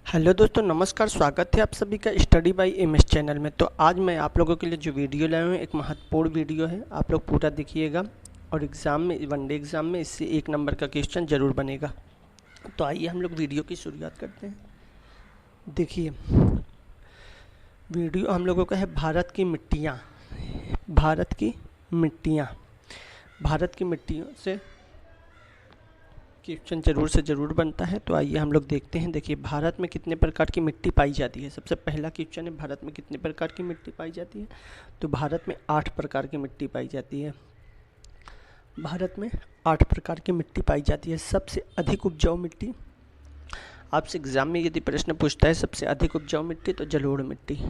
Hello दोस्तों, नमस्कार। स्वागत है आप सभी का स्टडी बाय एमएस चैनल में। तो आज मैं आप लोगों के लिए जो वीडियो लाया हूँ एक महत्वपूर्ण वीडियो है। आप लोग पूरा देखिएगा और एग्ज़ाम में, वनडे एग्ज़ाम में इससे 1 नंबर का क्वेश्चन ज़रूर बनेगा। तो आइए हम लोग वीडियो की शुरुआत करते हैं। देखिए, वीडियो हम लोगों का है भारत की मिट्टियाँ। भारत की मिट्टियाँ, भारत की मिट्टियों से क्वेश्चन ज़रूर से ज़रूर बनता है। तो आइए हम लोग देखते हैं। देखिए, भारत में कितने प्रकार की मिट्टी पाई जाती है। सबसे पहला क्वेश्चन है, भारत में कितने प्रकार की मिट्टी पाई जाती है। तो भारत में 8 प्रकार की मिट्टी पाई जाती है। भारत में 8 प्रकार की मिट्टी पाई जाती है। सबसे अधिक उपजाऊ मिट्टी, आपसे एग्जाम में यदि प्रश्न पूछता है सबसे अधिक उपजाऊ मिट्टी, तो जलोढ़ मिट्टी।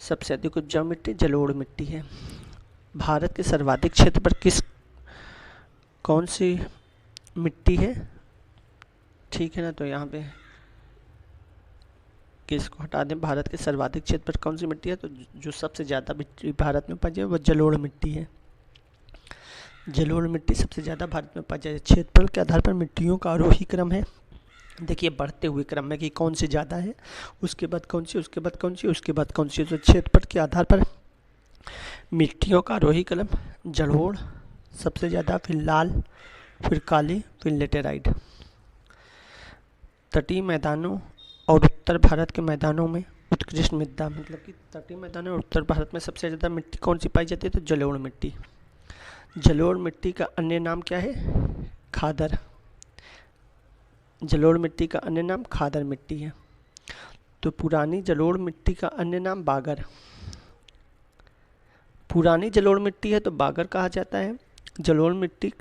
सबसे अधिक उपजाऊ मिट्टी जलोढ़ मिट्टी है। भारत के सर्वाधिक क्षेत्र पर कौन सी मिट्टी है, ठीक है ना। तो यहाँ पे किसको हटा दें, भारत के सर्वाधिक क्षेत्र पर कौन सी मिट्टी है। तो जो सबसे ज़्यादा मिट्टी भारत में पाई जाए वो जलोढ़ मिट्टी है। जलोढ़ मिट्टी सबसे ज़्यादा भारत में पाई जाए। क्षेत्रफल के आधार पर मिट्टियों का आरोही क्रम है। देखिए, बढ़ते हुए क्रम में कि कौन सी ज़्यादा है, उसके बाद कौन सी, उसके बाद कौन सी, उसके बाद कौन सी। तो क्षेत्रफल के आधार पर मिट्टियों का आरोही क्रम जलोढ़ सबसे ज़्यादा, फिर लाल, फिर काली, फिर लेटेराइट। तटीय मैदानों और उत्तर भारत के मैदानों में उत्कृष्ट मृदा, मतलब कि तटीय मैदानों और उत्तर भारत में सबसे ज़्यादा मिट्टी कौन सी पाई जाती है। तो जलोढ़ मिट्टी। जलोढ़ मिट्टी का अन्य नाम क्या है, खादर। जलोढ़ मिट्टी का अन्य नाम खादर मिट्टी है। तो पुरानी जलोढ़ मिट्टी का अन्य नाम बागर। पुरानी जलोढ़ मिट्टी है तो बागर कहा जाता है, जलोढ़ मिट्टी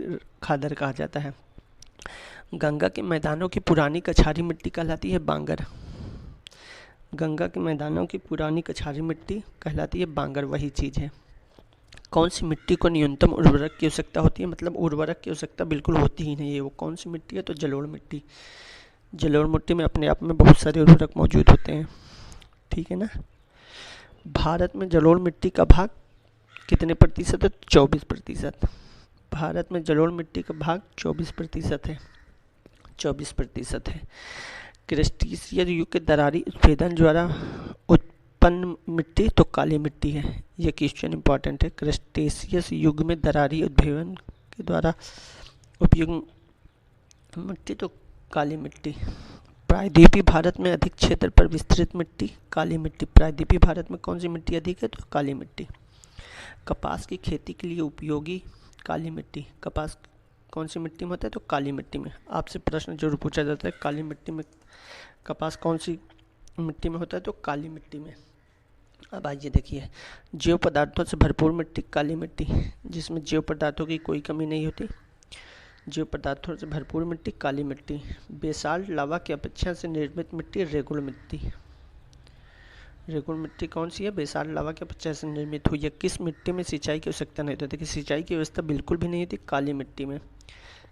खादर कहा जाता है। गंगा के मैदानों की पुरानी कछारी मिट्टी कहलाती है बांगर। गंगा के मैदानों की पुरानी कछारी मिट्टी कहलाती है बांगर, वही चीज़ है। कौन सी मिट्टी को न्यूनतम उर्वरक की आवश्यकता होती है, मतलब उर्वरक की आवश्यकता बिल्कुल होती ही नहीं है, वो कौन सी मिट्टी है। तो जलोढ़ मिट्टी। जलोढ़ मिट्टी में अपने आप में बहुत सारे उर्वरक मौजूद होते हैं, ठीक है ना। भारत में जलोढ़ मिट्टी का भाग कितने प्रतिशत है। 24%। भारत में जलोढ़ मिट्टी का भाग 24% है। 24% है। क्रेस्टिशियस युग के दरारी उत्भेदन द्वारा उत्पन्न मिट्टी तो काली मिट्टी है। ये क्वेश्चन इंपॉर्टेंट है। क्रेस्टेशियस युग में दरारी उत्भेदन के द्वारा उपयुक्त मिट्टी तो काली मिट्टी। प्रायद्वीपीय भारत में अधिक क्षेत्र पर विस्तृत मिट्टी काली मिट्टी। प्रायद्वीपीय भारत में कौन सी मिट्टी अधिक है, तो काली मिट्टी। कपास की खेती के लिए उपयोगी काली मिट्टी। कपास कौन सी मिट्टी में होता है, तो काली मिट्टी में। आपसे प्रश्न जरूर पूछा जाता है, काली मिट्टी में कपास कौन सी मिट्टी में होता है, तो काली मिट्टी में। अब आइए देखिए, जैव पदार्थों से भरपूर मिट्टी काली मिट्टी, जिसमें जैव पदार्थों की कोई कमी नहीं होती। जैव पदार्थों से भरपूर मिट्टी काली मिट्टी। बेसाल्ट लावा की अपेक्षा से निर्मित मिट्टी रेगुड़ मिट्टी। रेगुड़ मिट्टी कौन सी है, बेसाल्ट लावा की अपेक्षा से निर्मित हुई है। किस मिट्टी में सिंचाई की आवश्यकता नहीं होती। देखिए, सिंचाई की व्यवस्था बिल्कुल भी नहीं होती काली मिट्टी में।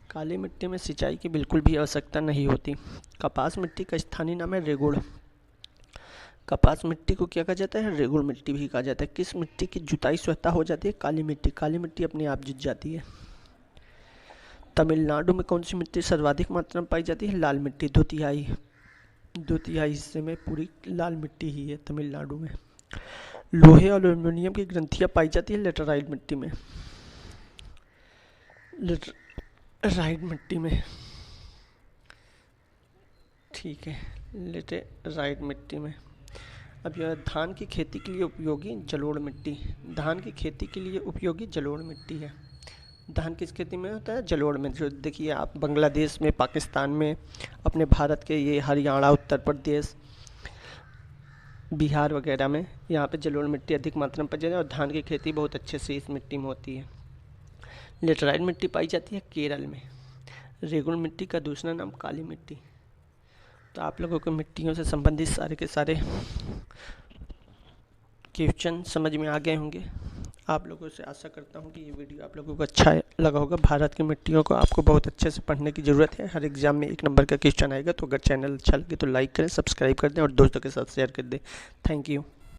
काली मिट्टी में सिंचाई की बिल्कुल भी आवश्यकता नहीं होती। कपास मिट्टी का स्थानीय नाम है रेगुड़। कपास मिट्टी को क्या कहा जाता है, रेगुड़ मिट्टी भी कहा जाता है। किस मिट्टी की जुताई स्वतः हो जाती है, काली मिट्टी। काली मिट्टी अपने आप जुत जाती है। तमिलनाडु में कौन सी मिट्टी सर्वाधिक मात्रा में पाई जाती है, लाल मिट्टी। 2/3 हिस्से में पूरी लाल मिट्टी ही है तमिलनाडु में। लोहे और एल्युमिनियम की ग्रंथियां पाई जाती है लेटराइट मिट्टी में। लेटराइट मिट्टी में, ठीक है, लेटराइट मिट्टी में। अब यह धान की खेती के लिए उपयोगी जलोढ़ मिट्टी। धान की खेती के लिए उपयोगी जलोढ़ मिट्टी है। धान किस खेती में होता है, जलोढ़ में। जो देखिए, आप बांग्लादेश में, पाकिस्तान में, अपने भारत के ये हरियाणा, उत्तर प्रदेश, बिहार वगैरह में यहाँ पे जलोढ़ मिट्टी अधिक मात्रा में पाई जाती है और धान की खेती बहुत अच्छे से इस मिट्टी में होती है। लेटराइट मिट्टी पाई जाती है केरल में। रेगुड़ मिट्टी का दूसरा नाम काली मिट्टी। तो आप लोगों को मिट्टियों से संबंधित सारे के सारे क्वेश्चन समझ में आ गए होंगे। आप लोगों से आशा करता हूँ कि ये वीडियो आप लोगों को अच्छा लगा होगा। भारत की मिट्टियों को आपको बहुत अच्छे से पढ़ने की ज़रूरत है। हर एग्जाम में 1 नंबर का क्वेश्चन आएगा। तो अगर चैनल अच्छा लगे तो लाइक करें, सब्सक्राइब कर दें और दोस्तों के साथ शेयर कर दें। Thank you.